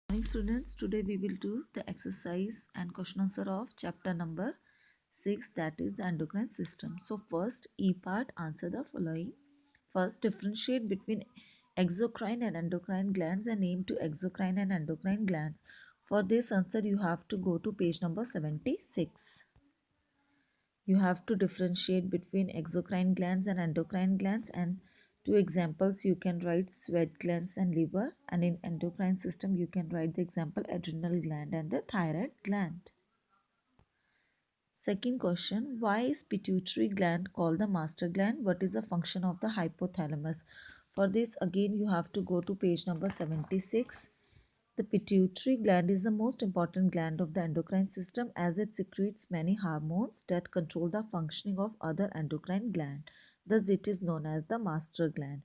Morning students, today we will do the exercise and question answer of chapter number 6, that is the endocrine system. So first E part, answer the following. First, differentiate between exocrine and endocrine glands and name to exocrine and endocrine glands. For this answer you have to go to page number 76. You have to differentiate between exocrine glands and endocrine glands, and two examples you can write sweat glands and liver, and in endocrine system you can write the example adrenal gland and the thyroid gland. Second question, why is pituitary gland called the master gland? What is the function of the hypothalamus? For this again you have to go to page number 76. The pituitary gland is the most important gland of the endocrine system as it secretes many hormones that control the functioning of other endocrine glands. Thus, it is known as the master gland.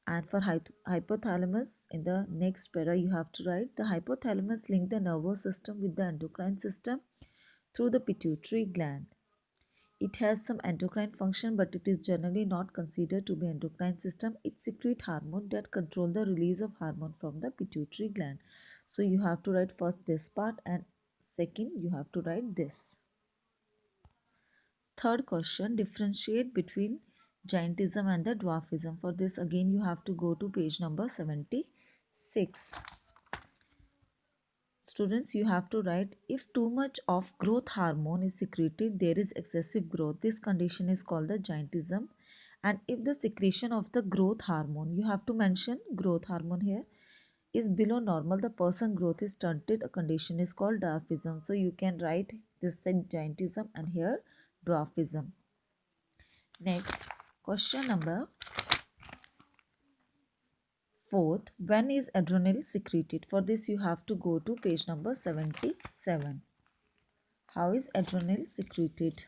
And for hypothalamus, in the next para, you have to write the hypothalamus link the nervous system with the endocrine system through the pituitary gland. It has some endocrine function, but it is generally not considered to be endocrine system. It secretes hormone that control the release of hormone from the pituitary gland. So you have to write first this part and second you have to write this. Third question, differentiate between giantism and the dwarfism. For this again you have to go to page number 76. Students, you have to write, if too much of growth hormone is secreted, there is excessive growth. This condition is called the giantism. And if the secretion of the growth hormone, you have to mention growth hormone here, is below normal, the person growth is stunted, a condition is called dwarfism. So you can write this side giantism and here dwarfism. Next, question number fourth, when is adrenal secreted? For this you have to go to page number 77. How is adrenal secreted?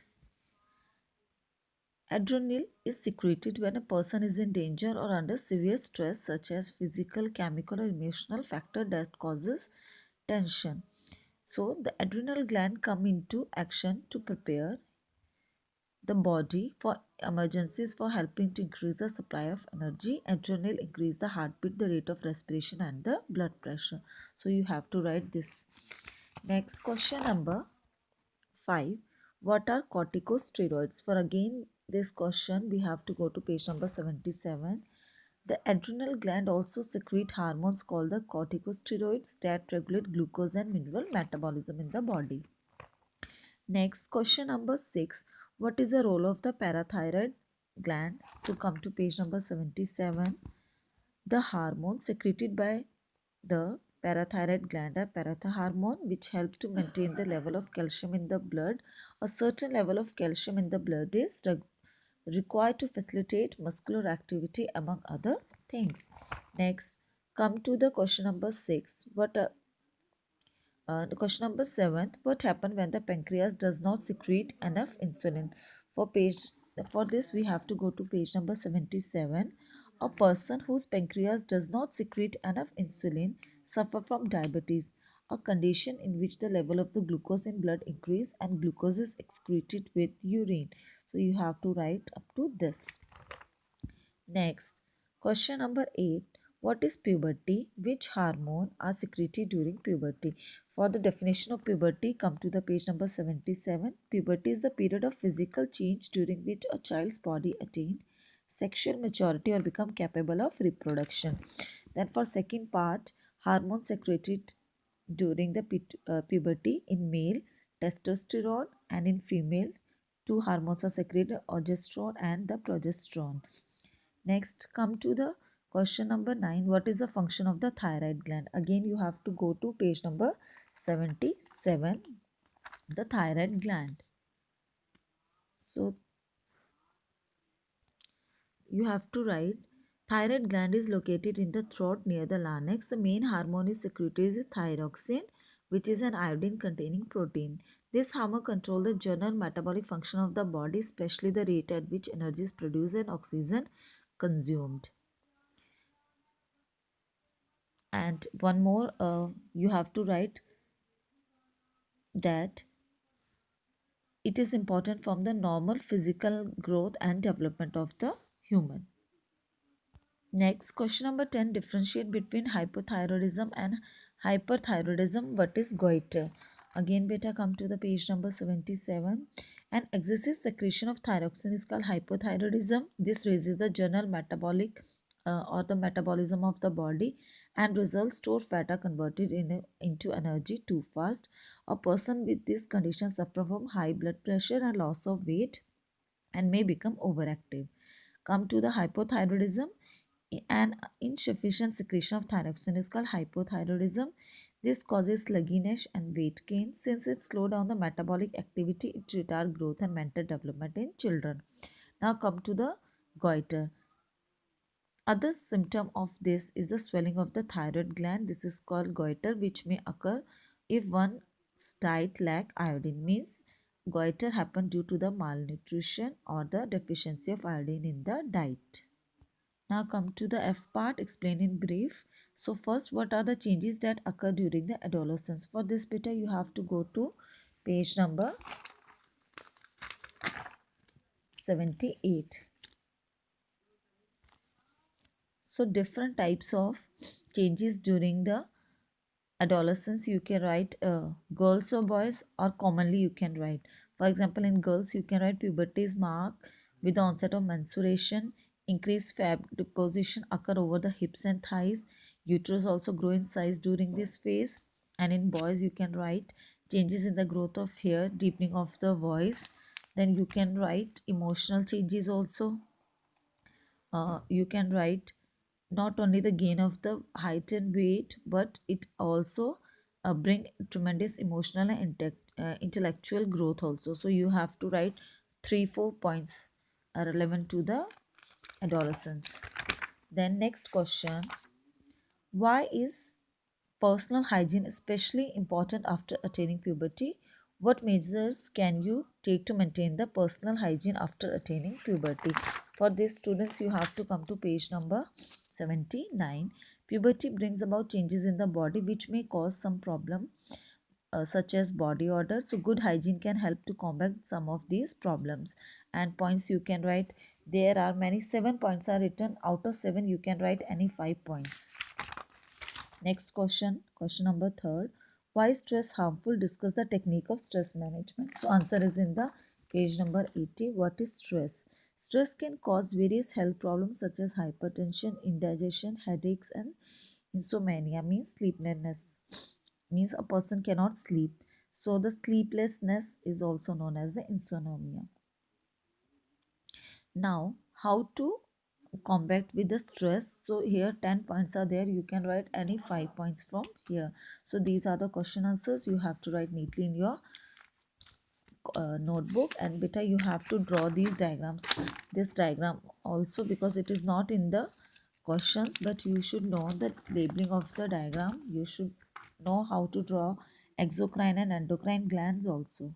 Adrenal is secreted when a person is in danger or under severe stress, such as physical, chemical, or emotional factor that causes tension. So the adrenal gland come into action to prepare the body for emergencies, for helping to increase the supply of energy. Adrenal increase the heartbeat, the rate of respiration, and the blood pressure. So you have to write this. Next, question number 5. What are corticosteroids? For again this question we have to go to page number 77. The adrenal gland also secrete hormones called the corticosteroids that regulate glucose and mineral metabolism in the body. Next, question number 6. What is the role of the parathyroid gland? To come to page number 77. The hormone secreted by the parathyroid gland are parathormone, which help to maintain the level of calcium in the blood. A certain level of calcium in the blood is required to facilitate muscular activity, among other things. Next, come to the question number 6. The question number 7. What happens when the pancreas does not secrete enough insulin? For page for this we have to go to page number 77. A person whose pancreas does not secrete enough insulin suffer from diabetes, a condition in which the level of the glucose in blood increase and glucose is excreted with urine. So you have to write up to this. Next, question number 8. What is puberty? Which hormone are secreted during puberty? For the definition of puberty, come to the page number 77. Puberty is the period of physical change during which a child's body attains sexual maturity or become capable of reproduction. Then for second part, hormones secreted during the puberty: in male, testosterone, and in female, two hormones are secreted, progesterone and the progesterone. Next, come to the question number 9. What is the function of the thyroid gland? Again, you have to go to page number 77, the thyroid gland. So, you have to write, thyroid gland is located in the throat near the larynx. The main hormone is secreted is thyroxine, which is an iodine containing protein. This hormone controls the general metabolic function of the body, especially the rate at which energy is produced and oxygen consumed. And one more, you have to write that it is important from the normal physical growth and development of the human. Next, question number 10. Differentiate between hypothyroidism and Hyperthyroidism, what is goiter? Again, beta, come to the page number 77. An excessive secretion of thyroxine is called hypothyroidism. This raises the general metabolic or the metabolism of the body, and results store fat are converted into energy too fast. A person with this condition suffer from high blood pressure and loss of weight and may become overactive. Come to the hypothyroidism. An insufficient secretion of thyroxine is called hypothyroidism. This causes sluggishness and weight gain. Since it slows down the metabolic activity, it retards growth and mental development in children. Now come to the goiter. Other symptom of this is the swelling of the thyroid gland. This is called goiter, which may occur if one's diet lack iodine. Means goiter happen due to the malnutrition or the deficiency of iodine in the diet. Now come to the F part, explain in brief. So first, what are the changes that occur during the adolescence? For this beta, you have to go to page number 78. So different types of changes during the adolescence, you can write girls or boys, or commonly you can write. For example, in girls, you can write puberty is marked with the onset of menstruation, increased fat deposition occur over the hips and thighs, uterus also grow in size during this phase. And in boys, you can write changes in the growth of hair, deepening of the voice. Then you can write emotional changes also. You can write not only the gain of the height and weight, but it also bring tremendous emotional and intellectual growth also. So you have to write 3-4 points are relevant to the adolescence. Then next question, why is personal hygiene especially important after attaining puberty? What measures can you take to maintain the personal hygiene after attaining puberty? For these students, you have to come to page number 79. Puberty brings about changes in the body which may cause some problem such as body odor. So good hygiene can help to combat some of these problems. And points you can write, there are many, 7 points are written. Out of 7, you can write any 5 points. Next question, question number 3rd. Why is stress harmful? Discuss the technique of stress management. So answer is in the page number 80. What is stress? Stress can cause various health problems such as hypertension, indigestion, headaches, and insomnia. Means sleeplessness. Means a person cannot sleep. So the sleeplessness is also known as the insomnia. Now, how to combat with the stress? So here 10 points are there, you can write any 5 points from here. So these are the question answers, you have to write neatly in your notebook. And beta, you have to draw these diagrams, this diagram also, because it is not in the questions, but you should know the labeling of the diagram. You should know how to draw exocrine and endocrine glands also.